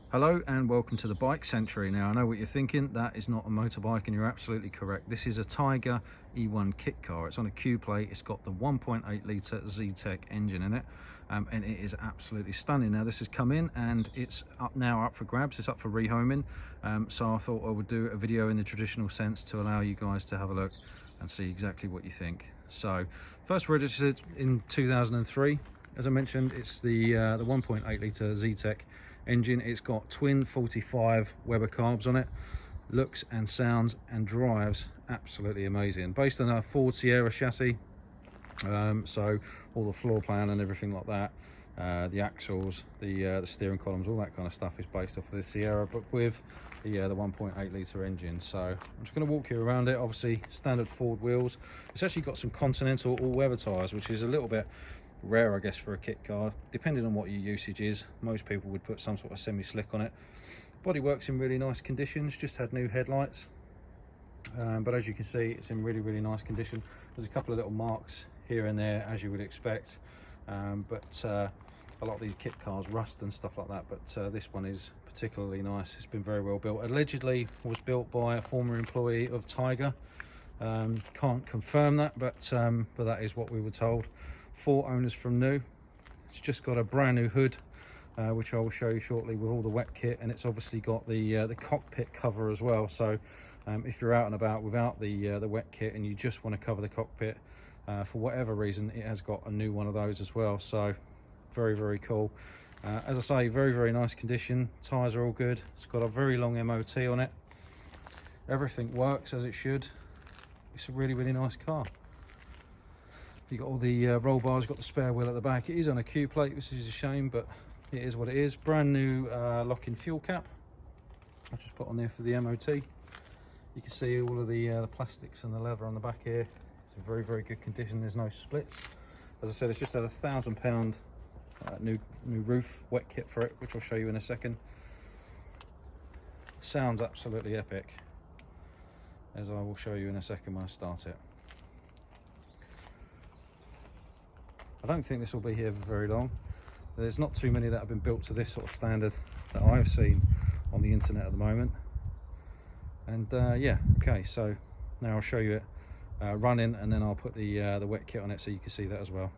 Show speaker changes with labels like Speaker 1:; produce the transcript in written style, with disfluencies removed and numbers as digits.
Speaker 1: Hello and welcome to the Bike Century. Now I know what you're thinking, that is not a motorbike, and you're absolutely correct. This is a Tiger E1 kit car. It's on a Q plate, it's got the 1.8 litre Zetec engine in it, and it is absolutely stunning. Now this has come in and it's up for grabs, it's up for rehoming, so I thought I would do a video in the traditional sense to allow you guys to have a look and see exactly what you think. So first registered in 2003. As I mentioned, it's the 1.8 litre Zetec engine. It's got twin 45 Weber carbs on it. Looks and sounds and drives absolutely amazing. Based on a Ford Sierra chassis, so all the floor plan and everything like that, the axles, the steering columns, all that kind of stuff is based off of the Sierra, but with the 1.8 litre engine. So I'm just going to walk you around it. Obviously standard Ford wheels. It's actually got some Continental all-weather tyres, which is a little bit rare, I guess, for a kit car, depending on what your usage is. Most people would put some sort of semi-slick on it. Bodywork's in really nice conditions, just had new headlights, but as you can see, it's in really nice condition. There's a couple of little marks here and there, as you would expect, but a lot of these kit cars rust and stuff like that, but this one is particularly nice. It's been very well built. Allegedly was built by a former employee of Tiger. Can't confirm that, but that is what we were told. 4 owners from new. It's just got a brand new hood, which I will show you shortly, with all the wet kit, and it's obviously got the cockpit cover as well. So if you're out and about without the wet kit and you just want to cover the cockpit for whatever reason, it has got a new one of those as well. So very cool. As I say, very nice condition. Tires are all good. It's got a very long MOT on it. Everything works as it should. It's a really nice car. You got all the roll bars, got the spare wheel at the back. It is on a Q plate, which is a shame, but it is what it is. Brand new lock-in fuel cap. I'll just put on there for the MOT. You can see all of the plastics and the leather on the back here. It's in very good condition. There's no splits. As I said, it's just had a £1,000 new roof wet kit for it, which I'll show you in a second. Sounds absolutely epic, as I will show you in a second when I start it. I don't think this will be here for very long. There's not too many that have been built to this sort of standard that I've seen on the internet at the moment. And yeah, okay, so now I'll show you it running, and then I'll put the wet kit on it so you can see that as well.